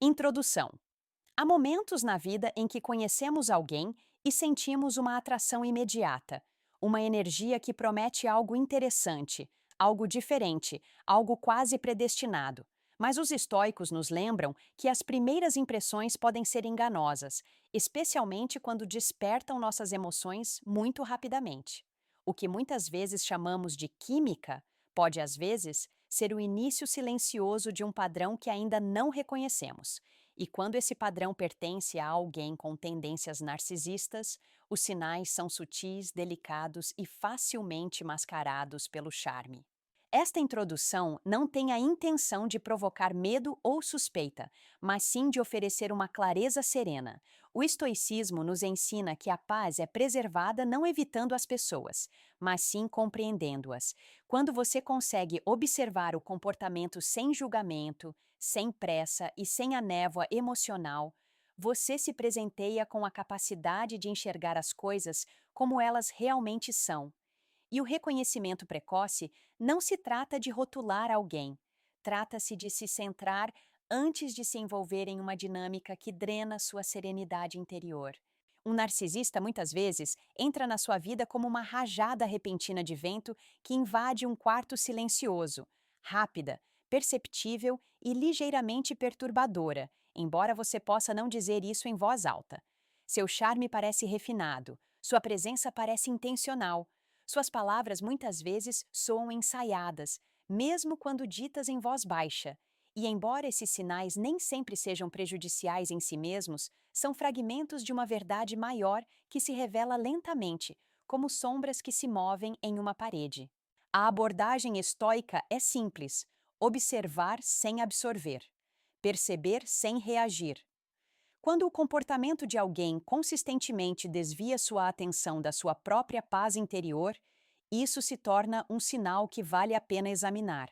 Introdução. Há momentos na vida em que conhecemos alguém e sentimos uma atração imediata, uma energia que promete algo interessante, algo diferente, algo quase predestinado. Mas os estoicos nos lembram que as primeiras impressões podem ser enganosas, especialmente quando despertam nossas emoções muito rapidamente. O que muitas vezes chamamos de química pode, às vezes, ser o início silencioso de um padrão que ainda não reconhecemos. E quando esse padrão pertence a alguém com tendências narcisistas, os sinais são sutis, delicados e facilmente mascarados pelo charme. Esta introdução não tem a intenção de provocar medo ou suspeita, mas sim de oferecer uma clareza serena. O estoicismo nos ensina que a paz é preservada não evitando as pessoas, mas sim compreendendo-as. Quando você consegue observar o comportamento sem julgamento, sem pressa e sem a névoa emocional, você se presenteia com a capacidade de enxergar as coisas como elas realmente são. E o reconhecimento precoce não se trata de rotular alguém, trata-se de se centrar antes de se envolver em uma dinâmica que drena sua serenidade interior. Um narcisista, muitas vezes, entra na sua vida como uma rajada repentina de vento que invade um quarto silencioso, rápida, perceptível e ligeiramente perturbadora, embora você possa não dizer isso em voz alta. Seu charme parece refinado, sua presença parece intencional. Suas palavras muitas vezes soam ensaiadas, mesmo quando ditas em voz baixa. E embora esses sinais nem sempre sejam prejudiciais em si mesmos, são fragmentos de uma verdade maior que se revela lentamente, como sombras que se movem em uma parede. A abordagem estoica é simples: observar sem absorver, perceber sem reagir. Quando o comportamento de alguém consistentemente desvia sua atenção da sua própria paz interior, isso se torna um sinal que vale a pena examinar.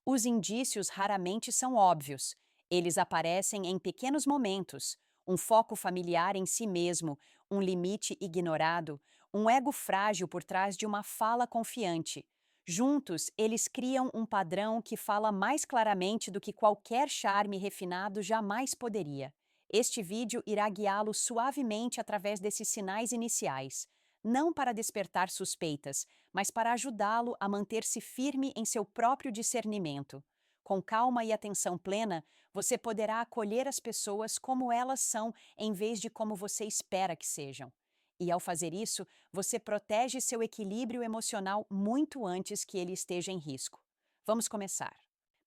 Os indícios raramente são óbvios. Eles aparecem em pequenos momentos: um foco familiar em si mesmo, um limite ignorado, um ego frágil por trás de uma fala confiante. Juntos, eles criam um padrão que fala mais claramente do que qualquer charme refinado jamais poderia. Este vídeo irá guiá-lo suavemente através desses sinais iniciais, não para despertar suspeitas, mas para ajudá-lo a manter-se firme em seu próprio discernimento. Com calma e atenção plena, você poderá acolher as pessoas como elas são em vez de como você espera que sejam. E ao fazer isso, você protege seu equilíbrio emocional muito antes que ele esteja em risco. Vamos começar.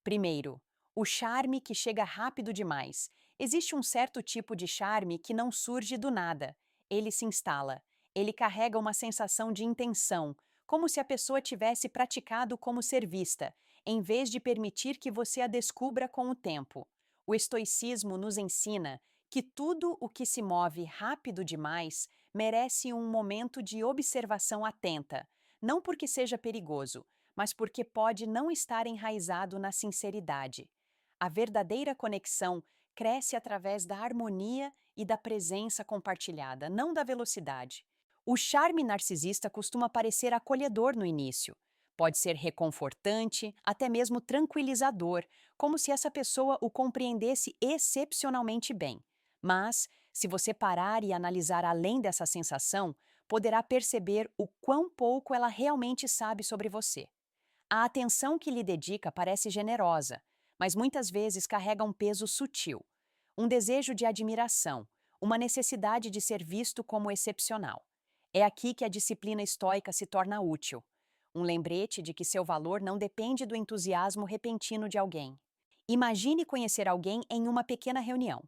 Primeiro, o charme que chega rápido demais. Existe um certo tipo de charme que não surge do nada. Ele se instala. Ele carrega uma sensação de intenção, como se a pessoa tivesse praticado como ser vista, em vez de permitir que você a descubra com o tempo. O estoicismo nos ensina que tudo o que se move rápido demais merece um momento de observação atenta, não porque seja perigoso, mas porque pode não estar enraizado na sinceridade. A verdadeira conexão cresce através da harmonia e da presença compartilhada, não da velocidade. O charme narcisista costuma parecer acolhedor no início. Pode ser reconfortante, até mesmo tranquilizador, como se essa pessoa o compreendesse excepcionalmente bem. Mas, se você parar e analisar além dessa sensação, poderá perceber o quão pouco ela realmente sabe sobre você. A atenção que lhe dedica parece generosa, mas muitas vezes carrega um peso sutil, um desejo de admiração, uma necessidade de ser visto como excepcional. É aqui que a disciplina estoica se torna útil, um lembrete de que seu valor não depende do entusiasmo repentino de alguém. Imagine conhecer alguém em uma pequena reunião.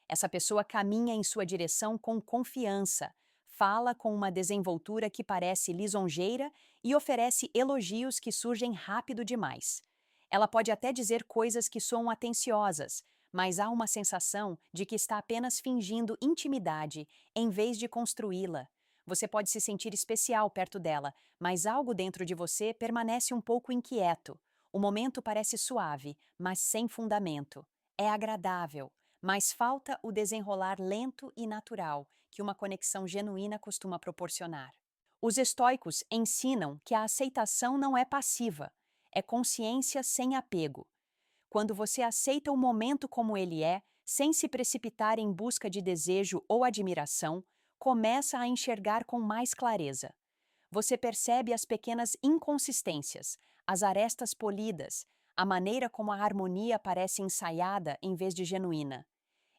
Essa pessoa caminha em sua direção com confiança, fala com uma desenvoltura que parece lisonjeira e oferece elogios que surgem rápido demais. Ela pode até dizer coisas que soam atenciosas, mas há uma sensação de que está apenas fingindo intimidade em vez de construí-la. Você pode se sentir especial perto dela, mas algo dentro de você permanece um pouco inquieto. O momento parece suave, mas sem fundamento. É agradável, mas falta o desenrolar lento e natural que uma conexão genuína costuma proporcionar. Os estoicos ensinam que a aceitação não é passiva, é consciência sem apego. Quando você aceita o momento como ele é, Sem se precipitar em busca de desejo ou admiração, começa a enxergar com mais clareza. Você percebe as pequenas inconsistências, as arestas polidas, a maneira como a harmonia parece ensaiada em vez de genuína.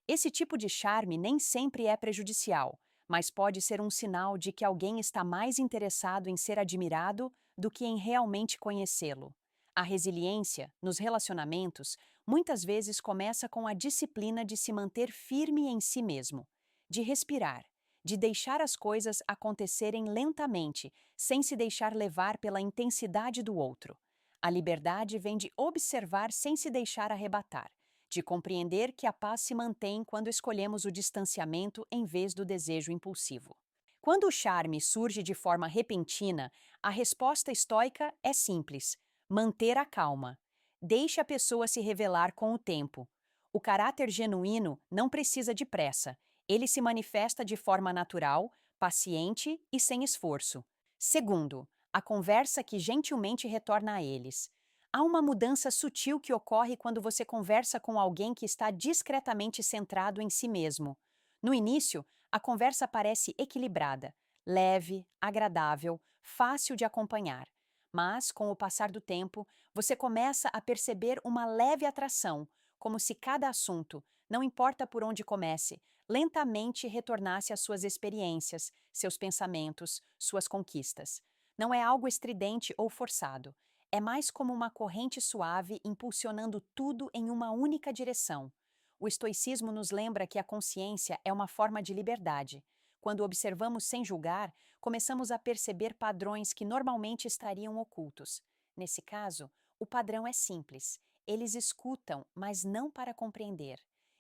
Esse tipo de charme nem sempre é prejudicial, mas pode ser um sinal de que alguém está mais interessado em ser admirado do que em realmente conhecê-lo. A resiliência, nos relacionamentos, muitas vezes começa com a disciplina de se manter firme em si mesmo, de respirar, de deixar as coisas acontecerem lentamente, sem se deixar levar pela intensidade do outro. A liberdade vem de observar sem se deixar arrebatar, de compreender que a paz se mantém quando escolhemos o distanciamento em vez do desejo impulsivo. Quando o charme surge de forma repentina, a resposta estoica é simples: manter a calma. Deixe a pessoa se revelar com o tempo. O caráter genuíno não precisa de pressa. Ele se manifesta de forma natural, paciente e sem esforço. Segundo, a conversa que gentilmente retorna a eles. Há uma mudança sutil que ocorre quando você conversa com alguém que está discretamente centrado em si mesmo. No início, a conversa parece equilibrada, leve, agradável, fácil de acompanhar. Mas, com o passar do tempo, você começa a perceber uma leve atração, como se cada assunto, não importa por onde comece, lentamente retornasse às suas experiências, seus pensamentos, suas conquistas. Não é algo estridente ou forçado. É mais como uma corrente suave impulsionando tudo em uma única direção. O estoicismo nos lembra que a consciência é uma forma de liberdade. Quando observamos sem julgar, começamos a perceber padrões que normalmente estariam ocultos. Nesse caso, o padrão é simples. Eles escutam, mas não para compreender.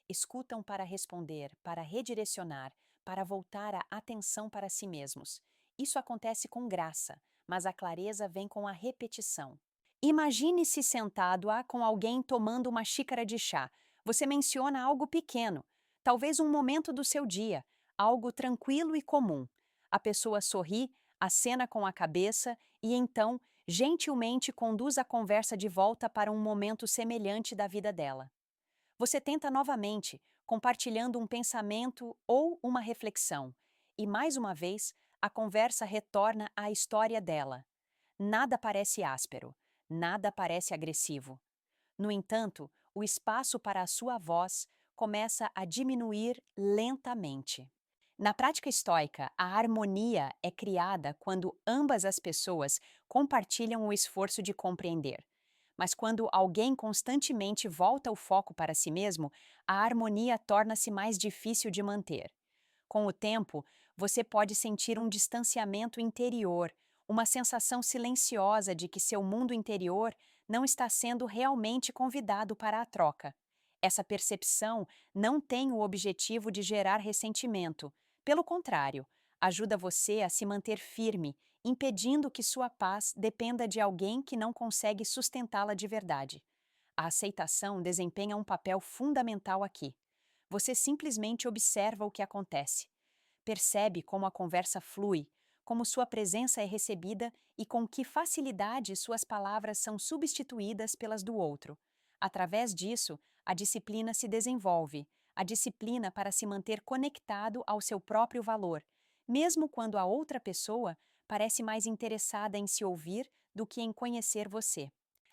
Escutam para responder, para redirecionar, para voltar a atenção para si mesmos. Isso acontece com graça, mas a clareza vem com a repetição. Imagine-se sentado com alguém tomando uma xícara de chá. Você menciona algo pequeno, talvez um momento do seu dia, algo tranquilo e comum. A pessoa sorri, acena com a cabeça e então, gentilmente, conduz a conversa de volta para um momento semelhante da vida dela. Você tenta novamente, compartilhando um pensamento ou uma reflexão, e mais uma vez, a conversa retorna à história dela. Nada parece áspero, nada parece agressivo. No entanto, o espaço para a sua voz começa a diminuir lentamente. Na prática estoica, a harmonia é criada quando ambas as pessoas compartilham o esforço de compreender. Mas quando alguém constantemente volta o foco para si mesmo, a harmonia torna-se mais difícil de manter. Com o tempo, você pode sentir um distanciamento interior, uma sensação silenciosa de que seu mundo interior não está sendo realmente convidado para a troca. Essa percepção não tem o objetivo de gerar ressentimento. Pelo contrário, ajuda você a se manter firme, impedindo que sua paz dependa de alguém que não consegue sustentá-la de verdade. A aceitação desempenha um papel fundamental aqui. Você simplesmente observa o que acontece. Percebe como a conversa flui, como sua presença é recebida e com que facilidade suas palavras são substituídas pelas do outro. Através disso, a disciplina se desenvolve, a disciplina para se manter conectado ao seu próprio valor, mesmo quando a outra pessoa parece mais interessada em se ouvir do que em conhecer você.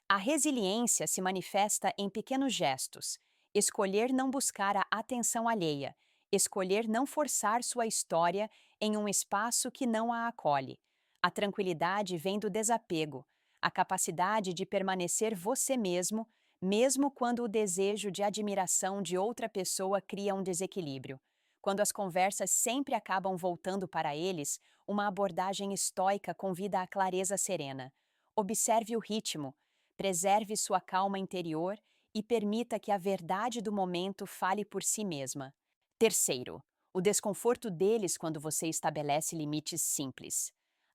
A resiliência se manifesta em pequenos gestos. Escolher não buscar a atenção alheia, escolher não forçar sua história em um espaço que não a acolhe. A tranquilidade vem do desapego, a capacidade de permanecer você mesmo, mesmo quando o desejo de admiração de outra pessoa cria um desequilíbrio. Quando as conversas sempre acabam voltando para eles, uma abordagem estoica convida à clareza serena. Observe o ritmo, preserve sua calma interior e permita que a verdade do momento fale por si mesma. Terceiro, o desconforto deles quando você estabelece limites simples.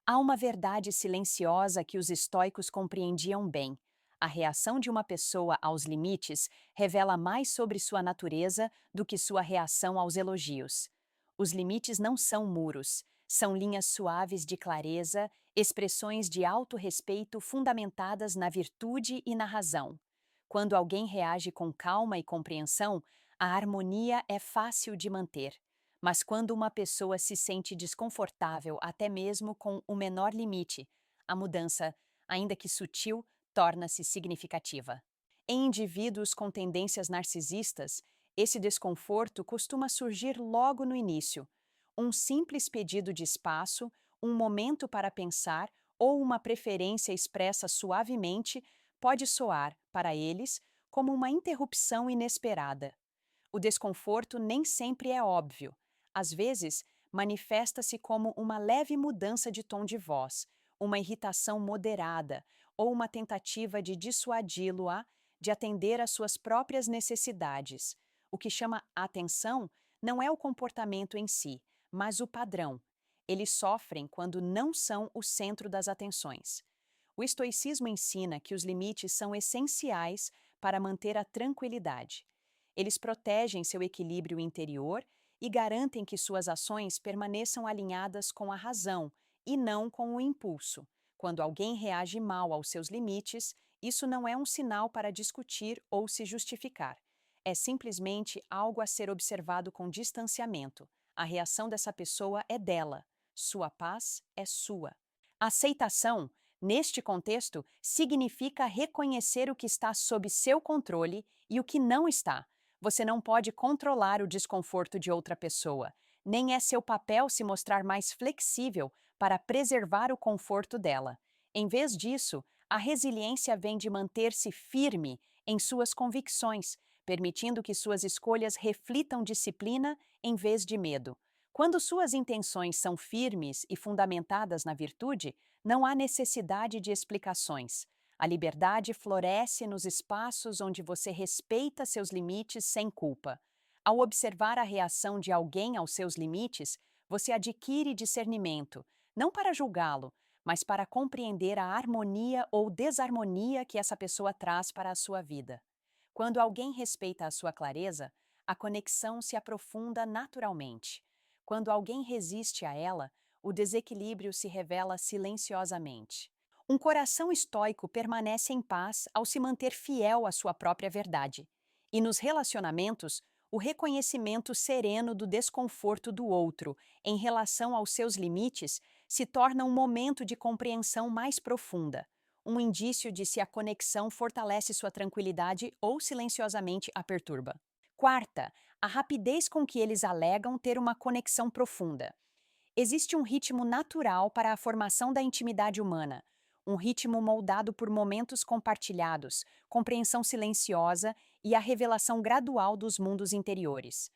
Há uma verdade silenciosa que os estoicos compreendiam bem. A reação de uma pessoa aos limites revela mais sobre sua natureza do que sua reação aos elogios. Os limites não são muros, são linhas suaves de clareza, expressões de autorrespeito fundamentadas na virtude e na razão. Quando alguém reage com calma e compreensão, A harmonia é fácil de manter, mas quando uma pessoa se sente desconfortável até mesmo com o menor limite, a mudança, ainda que sutil, torna-se significativa. Em indivíduos com tendências narcisistas, esse desconforto costuma surgir logo no início. Um simples pedido de espaço, um momento para pensar ou uma preferência expressa suavemente pode soar, para eles, como uma interrupção inesperada. O desconforto nem sempre é óbvio. Às vezes, manifesta-se como uma leve mudança de tom de voz, uma irritação moderada ou uma tentativa de dissuadi-lo de atender às suas próprias necessidades. O que chama a atenção não é o comportamento em si, mas o padrão. Eles sofrem quando não são o centro das atenções. O estoicismo ensina que os limites são essenciais para manter a tranquilidade. Eles protegem seu equilíbrio interior e garantem que suas ações permaneçam alinhadas com a razão e não com o impulso. Quando alguém reage mal aos seus limites, isso não é um sinal para discutir ou se justificar. É simplesmente algo a ser observado com distanciamento. A reação dessa pessoa é dela. Sua paz é sua. Aceitação, neste contexto, significa reconhecer o que está sob seu controle e o que não está. Você não pode controlar o desconforto de outra pessoa, nem é seu papel se mostrar mais flexível para preservar o conforto dela. Em vez disso, a resiliência vem de manter-se firme em suas convicções, permitindo que suas escolhas reflitam disciplina em vez de medo. Quando suas intenções são firmes e fundamentadas na virtude, não há necessidade de explicações. A liberdade floresce nos espaços onde você respeita seus limites sem culpa. Ao observar a reação de alguém aos seus limites, você adquire discernimento, não para julgá-lo, mas para compreender a harmonia ou desarmonia que essa pessoa traz para a sua vida. Quando alguém respeita a sua clareza, a conexão se aprofunda naturalmente. Quando alguém resiste a ela, o desequilíbrio se revela silenciosamente. Um coração estoico permanece em paz ao se manter fiel à sua própria verdade. E nos relacionamentos, o reconhecimento sereno do desconforto do outro em relação aos seus limites se torna um momento de compreensão mais profunda, um indício de se a conexão fortalece sua tranquilidade ou silenciosamente a perturba. Quarta, a rapidez com que eles alegam ter uma conexão profunda. Existe um ritmo natural para a formação da intimidade humana, um ritmo moldado por momentos compartilhados, compreensão silenciosa e a revelação gradual dos mundos interiores.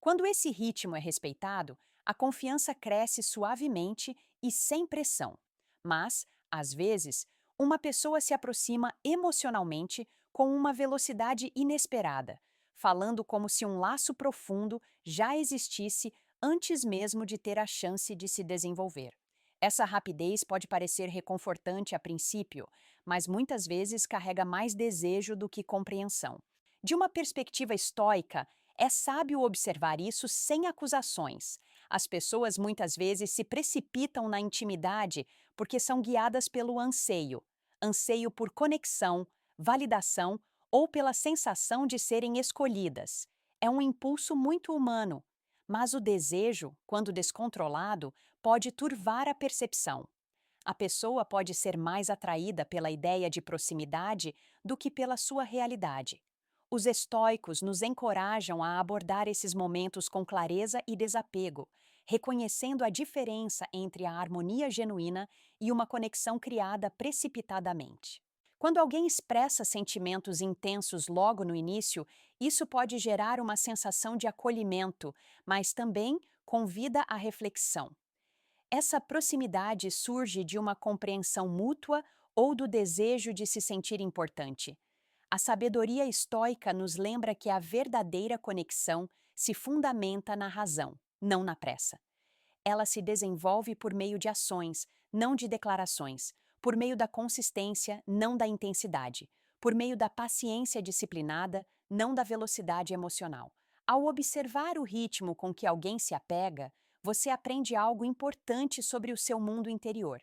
Quando esse ritmo é respeitado, a confiança cresce suavemente e sem pressão. Mas, às vezes, uma pessoa se aproxima emocionalmente com uma velocidade inesperada, falando como se um laço profundo já existisse antes mesmo de ter a chance de se desenvolver. Essa rapidez pode parecer reconfortante a princípio, mas muitas vezes carrega mais desejo do que compreensão. De uma perspectiva estoica, é sábio observar isso sem acusações. As pessoas muitas vezes se precipitam na intimidade porque são guiadas pelo anseio por conexão, validação ou pela sensação de serem escolhidas. É um impulso muito humano, mas o desejo, quando descontrolado, pode turvar a percepção. A pessoa pode ser mais atraída pela ideia de proximidade do que pela sua realidade. Os estoicos nos encorajam a abordar esses momentos com clareza e desapego, reconhecendo a diferença entre a harmonia genuína e uma conexão criada precipitadamente. Quando alguém expressa sentimentos intensos logo no início, isso pode gerar uma sensação de acolhimento, mas também convida à reflexão. Essa proximidade surge de uma compreensão mútua ou do desejo de se sentir importante. A sabedoria estoica nos lembra que a verdadeira conexão se fundamenta na razão, não na pressa. Ela se desenvolve por meio de ações, não de declarações, por meio da consistência, não da intensidade, por meio da paciência disciplinada, não da velocidade emocional. Ao observar o ritmo com que alguém se apega, você aprende algo importante sobre o seu mundo interior.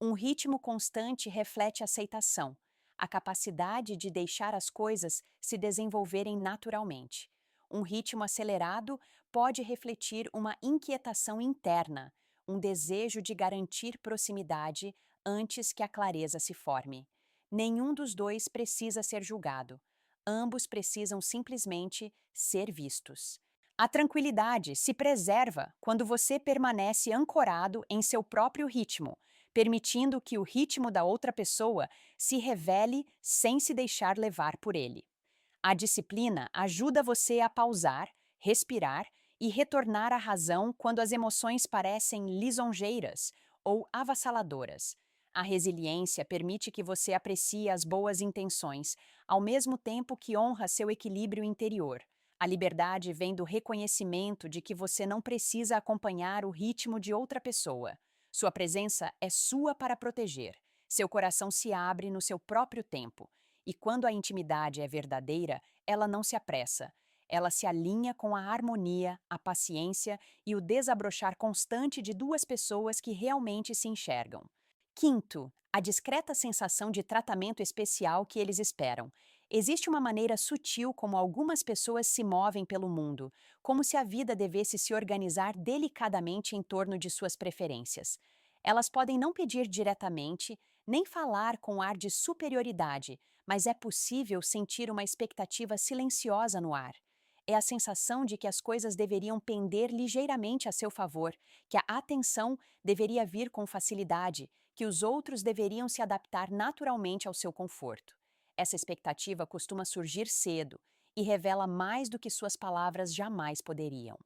Um ritmo constante reflete aceitação, a capacidade de deixar as coisas se desenvolverem naturalmente. Um ritmo acelerado pode refletir uma inquietação interna, um desejo de garantir proximidade antes que a clareza se forme. Nenhum dos dois precisa ser julgado. Ambos precisam simplesmente ser vistos. A tranquilidade se preserva quando você permanece ancorado em seu próprio ritmo, permitindo que o ritmo da outra pessoa se revele sem se deixar levar por ele. A disciplina ajuda você a pausar, respirar e retornar à razão quando as emoções parecem lisonjeiras ou avassaladoras. A resiliência permite que você aprecie as boas intenções, ao mesmo tempo que honra seu equilíbrio interior. A liberdade vem do reconhecimento de que você não precisa acompanhar o ritmo de outra pessoa. Sua presença é sua para proteger. Seu coração se abre no seu próprio tempo. E quando a intimidade é verdadeira, ela não se apressa. Ela se alinha com a harmonia, a paciência e o desabrochar constante de duas pessoas que realmente se enxergam. Quinto, a discreta sensação de tratamento especial que eles esperam. Existe uma maneira sutil como algumas pessoas se movem pelo mundo, como se a vida devesse se organizar delicadamente em torno de suas preferências. Elas podem não pedir diretamente, nem falar com ar de superioridade, mas é possível sentir uma expectativa silenciosa no ar. É a sensação de que as coisas deveriam pender ligeiramente a seu favor, que a atenção deveria vir com facilidade, que os outros deveriam se adaptar naturalmente ao seu conforto. Essa expectativa costuma surgir cedo e revela mais do que suas palavras jamais poderiam.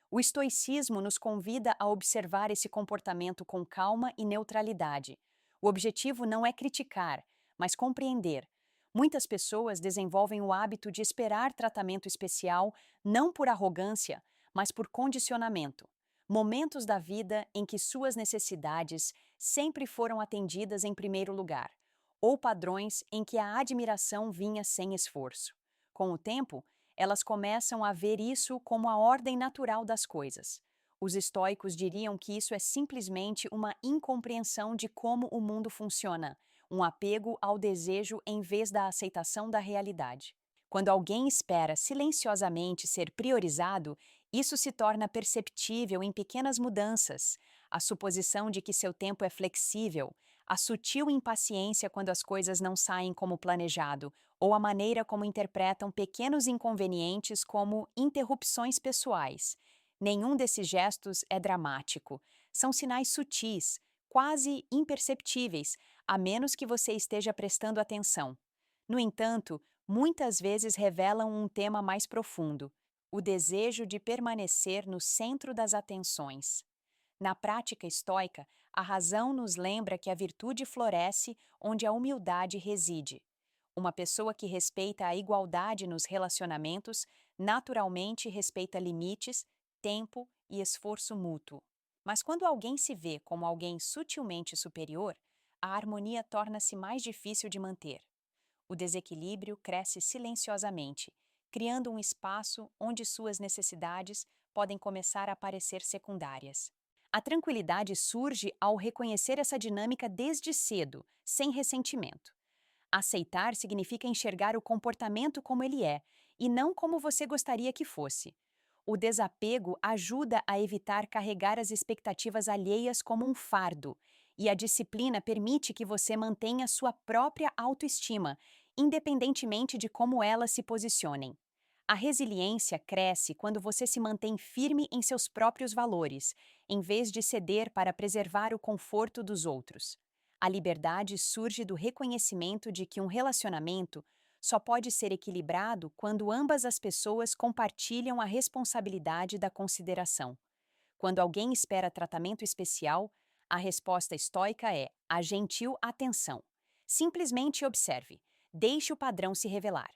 O estoicismo nos convida a observar esse comportamento com calma e neutralidade. O objetivo não é criticar, mas compreender. Muitas pessoas desenvolvem o hábito de esperar tratamento especial não por arrogância, mas por condicionamento. Momentos da vida em que suas necessidades sempre foram atendidas em primeiro lugar, ou padrões em que a admiração vinha sem esforço. Com o tempo, elas começam a ver isso como a ordem natural das coisas. Os estoicos diriam que isso é simplesmente uma incompreensão de como o mundo funciona, um apego ao desejo em vez da aceitação da realidade. Quando alguém espera silenciosamente ser priorizado, isso se torna perceptível em pequenas mudanças. A suposição de que seu tempo é flexível, a sutil impaciência quando as coisas não saem como planejado, ou a maneira como interpretam pequenos inconvenientes como interrupções pessoais. Nenhum desses gestos é dramático. São sinais sutis, quase imperceptíveis, a menos que você esteja prestando atenção. No entanto, muitas vezes revelam um tema mais profundo: o desejo de permanecer no centro das atenções. Na prática estoica, a razão nos lembra que a virtude floresce onde a humildade reside. Uma pessoa que respeita a igualdade nos relacionamentos naturalmente respeita limites, tempo e esforço mútuo. Mas quando alguém se vê como alguém sutilmente superior, a harmonia torna-se mais difícil de manter. O desequilíbrio cresce silenciosamente, criando um espaço onde suas necessidades podem começar a parecer secundárias. A tranquilidade surge ao reconhecer essa dinâmica desde cedo, sem ressentimento. Aceitar significa enxergar o comportamento como ele é, e não como você gostaria que fosse. O desapego ajuda a evitar carregar as expectativas alheias como um fardo, e a disciplina permite que você mantenha sua própria autoestima, independentemente de como elas se posicionem. A resiliência cresce quando você se mantém firme em seus próprios valores, em vez de ceder para preservar o conforto dos outros. A liberdade surge do reconhecimento de que um relacionamento só pode ser equilibrado quando ambas as pessoas compartilham a responsabilidade da consideração. Quando alguém espera tratamento especial, a resposta estoica é a gentil atenção. Simplesmente observe, deixe o padrão se revelar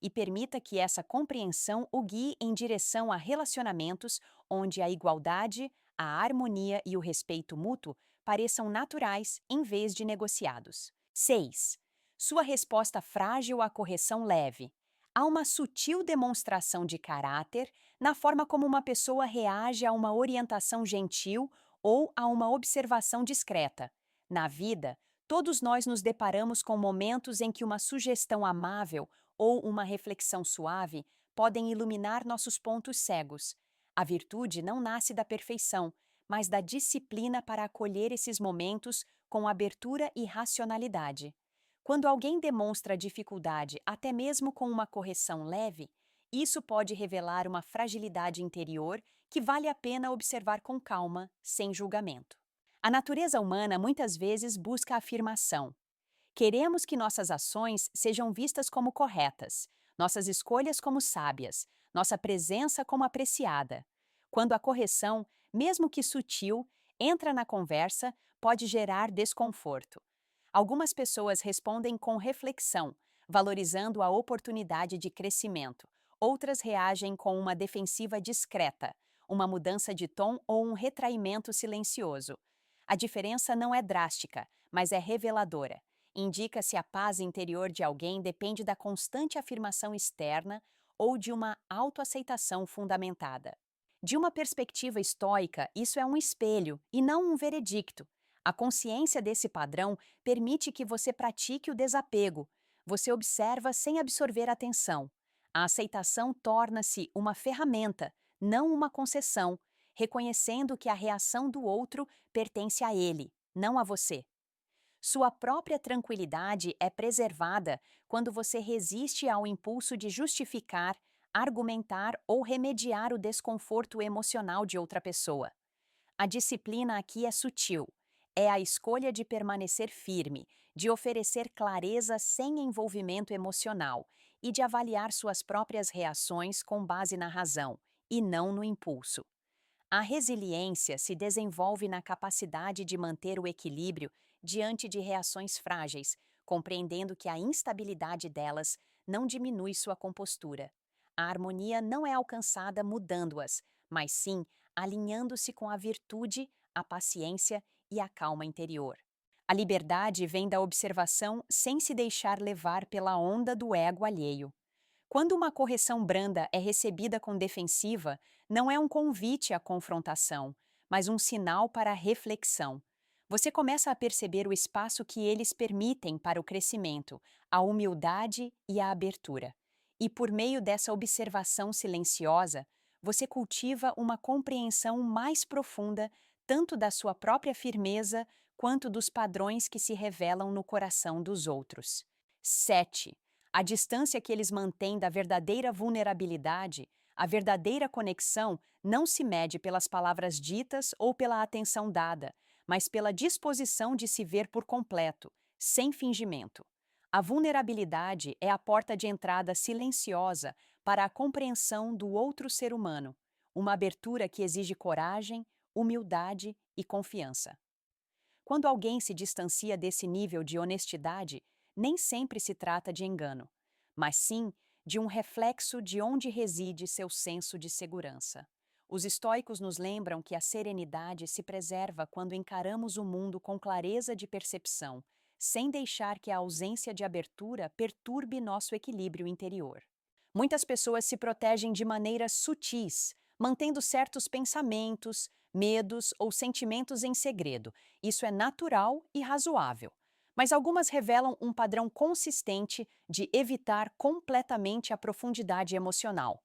e permita que essa compreensão o guie em direção a relacionamentos onde a igualdade, a harmonia e o respeito mútuo pareçam naturais em vez de negociados. 6. Sua resposta frágil à correção leve. Há uma sutil demonstração de caráter na forma como uma pessoa reage a uma orientação gentil ou a uma observação discreta. Na vida, todos nós nos deparamos com momentos em que uma sugestão amável ou uma reflexão suave podem iluminar nossos pontos cegos. A virtude não nasce da perfeição, mas da disciplina para acolher esses momentos com abertura e racionalidade. Quando alguém demonstra dificuldade, até mesmo com uma correção leve, isso pode revelar uma fragilidade interior que vale a pena observar com calma, sem julgamento. A natureza humana muitas vezes busca afirmação. Queremos que nossas ações sejam vistas como corretas, nossas escolhas como sábias, nossa presença como apreciada. Quando a correção, mesmo que sutil, entra na conversa, pode gerar desconforto. Algumas pessoas respondem com reflexão, valorizando a oportunidade de crescimento. Outras reagem com uma defensiva discreta, uma mudança de tom ou um retraimento silencioso. A diferença não é drástica, mas é reveladora. Indica se a paz interior de alguém depende da constante afirmação externa ou de uma autoaceitação fundamentada. De uma perspectiva estoica, isso é um espelho e não um veredicto. A consciência desse padrão permite que você pratique o desapego. Você observa sem absorver atenção. A aceitação torna-se uma ferramenta, não uma concessão, reconhecendo que a reação do outro pertence a ele, não a você. Sua própria tranquilidade é preservada quando você resiste ao impulso de justificar, argumentar ou remediar o desconforto emocional de outra pessoa. A disciplina aqui é sutil. É a escolha de permanecer firme, de oferecer clareza sem envolvimento emocional e de avaliar suas próprias reações com base na razão, e não no impulso. A resiliência se desenvolve na capacidade de manter o equilíbrio diante de reações frágeis, compreendendo que a instabilidade delas não diminui sua compostura. A harmonia não é alcançada mudando-as, mas sim alinhando-se com a virtude, a paciência e a calma interior. A liberdade vem da observação sem se deixar levar pela onda do ego alheio. Quando uma correção branda é recebida com defensiva, não é um convite à confrontação, mas um sinal para a reflexão. Você começa a perceber o espaço que eles permitem para o crescimento, a humildade e a abertura. E por meio dessa observação silenciosa, você cultiva uma compreensão mais profunda tanto da sua própria firmeza quanto dos padrões que se revelam no coração dos outros. 7. A distância que eles mantêm da verdadeira vulnerabilidade, a verdadeira conexão, não se mede pelas palavras ditas ou pela atenção dada, mas pela disposição de se ver por completo, sem fingimento. A vulnerabilidade é a porta de entrada silenciosa para a compreensão do outro ser humano, uma abertura que exige coragem, humildade e confiança. Quando alguém se distancia desse nível de honestidade, nem sempre se trata de engano, mas sim de um reflexo de onde reside seu senso de segurança. Os estoicos nos lembram que a serenidade se preserva quando encaramos o mundo com clareza de percepção, sem deixar que a ausência de abertura perturbe nosso equilíbrio interior. Muitas pessoas se protegem de maneiras sutis, mantendo certos pensamentos, medos ou sentimentos em segredo. Isso é natural e razoável. Mas algumas revelam um padrão consistente de evitar completamente a profundidade emocional.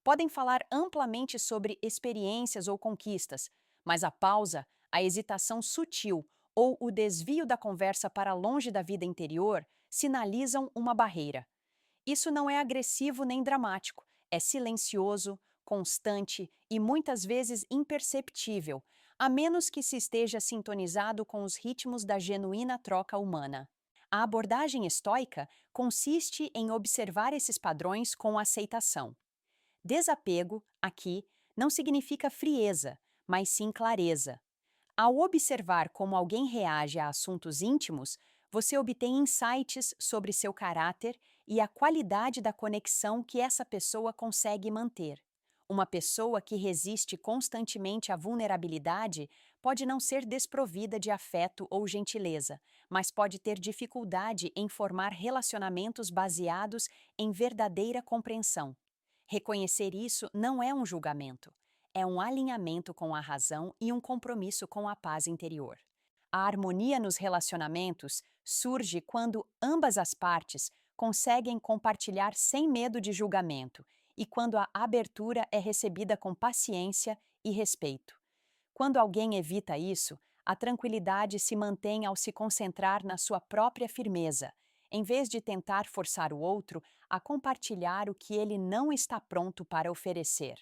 Podem falar amplamente sobre experiências ou conquistas, mas a pausa, a hesitação sutil ou o desvio da conversa para longe da vida interior sinalizam uma barreira. Isso não é agressivo nem dramático, é silencioso, constante e muitas vezes imperceptível, a menos que se esteja sintonizado com os ritmos da genuína troca humana. A abordagem estoica consiste em observar esses padrões com aceitação. Desapego, aqui, não significa frieza, mas sim clareza. Ao observar como alguém reage a assuntos íntimos, você obtém insights sobre seu caráter e a qualidade da conexão que essa pessoa consegue manter. Uma pessoa que resiste constantemente à vulnerabilidade pode não ser desprovida de afeto ou gentileza, mas pode ter dificuldade em formar relacionamentos baseados em verdadeira compreensão. Reconhecer isso não é um julgamento, é um alinhamento com a razão e um compromisso com a paz interior. A harmonia nos relacionamentos surge quando ambas as partes conseguem compartilhar sem medo de julgamento e quando a abertura é recebida com paciência e respeito. Quando alguém evita isso, a tranquilidade se mantém ao se concentrar na sua própria firmeza, em vez de tentar forçar o outro a compartilhar o que ele não está pronto para oferecer.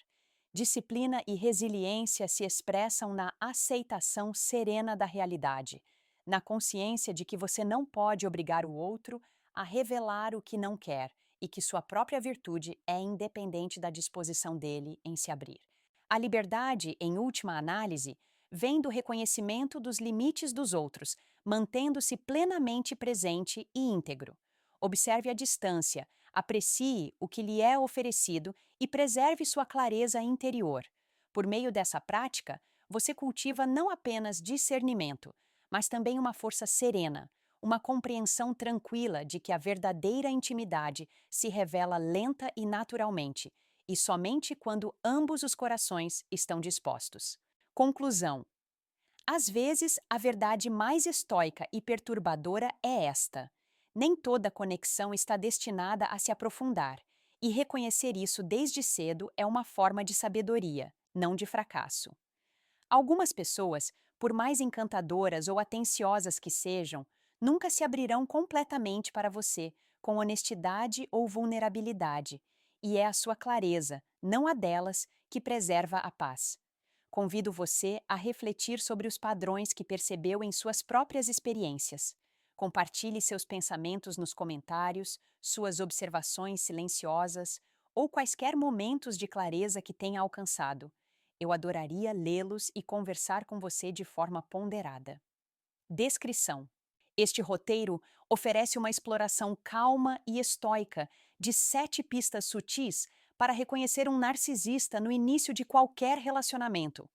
Disciplina e resiliência se expressam na aceitação serena da realidade, na consciência de que você não pode obrigar o outro a revelar o que não quer e que sua própria virtude é independente da disposição dele em se abrir. A liberdade, em última análise, vem do reconhecimento dos limites dos outros, mantendo-se plenamente presente e íntegro. Observe a distância, aprecie o que lhe é oferecido e preserve sua clareza interior. Por meio dessa prática, você cultiva não apenas discernimento, mas também uma força serena, uma compreensão tranquila de que a verdadeira intimidade se revela lenta e naturalmente, e somente quando ambos os corações estão dispostos. Conclusão: às vezes, a verdade mais estoica e perturbadora é esta: nem toda conexão está destinada a se aprofundar, e reconhecer isso desde cedo é uma forma de sabedoria, não de fracasso. Algumas pessoas, por mais encantadoras ou atenciosas que sejam, nunca se abrirão completamente para você, com honestidade ou vulnerabilidade, e é a sua clareza, não a delas, que preserva a paz. Convido você a refletir sobre os padrões que percebeu em suas próprias experiências. Compartilhe seus pensamentos nos comentários, suas observações silenciosas ou quaisquer momentos de clareza que tenha alcançado. Eu adoraria lê-los e conversar com você de forma ponderada. Descrição: este roteiro oferece uma exploração calma e estoica de 7 pistas sutis para reconhecer um narcisista no início de qualquer relacionamento.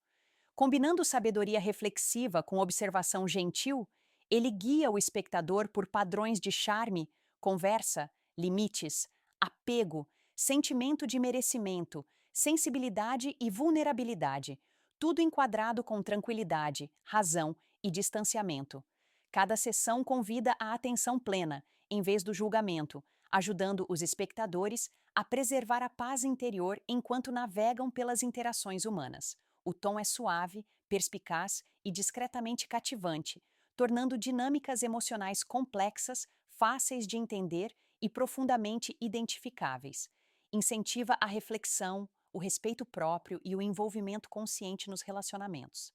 Combinando sabedoria reflexiva com observação gentil, ele guia o espectador por padrões de charme, conversa, limites, apego, sentimento de merecimento, sensibilidade e vulnerabilidade, tudo enquadrado com tranquilidade, razão e distanciamento. Cada sessão convida à atenção plena, em vez do julgamento, ajudando os espectadores a preservar a paz interior enquanto navegam pelas interações humanas. O tom é suave, perspicaz e discretamente cativante, tornando dinâmicas emocionais complexas, fáceis de entender e profundamente identificáveis. Incentiva a reflexão, o respeito próprio e o envolvimento consciente nos relacionamentos.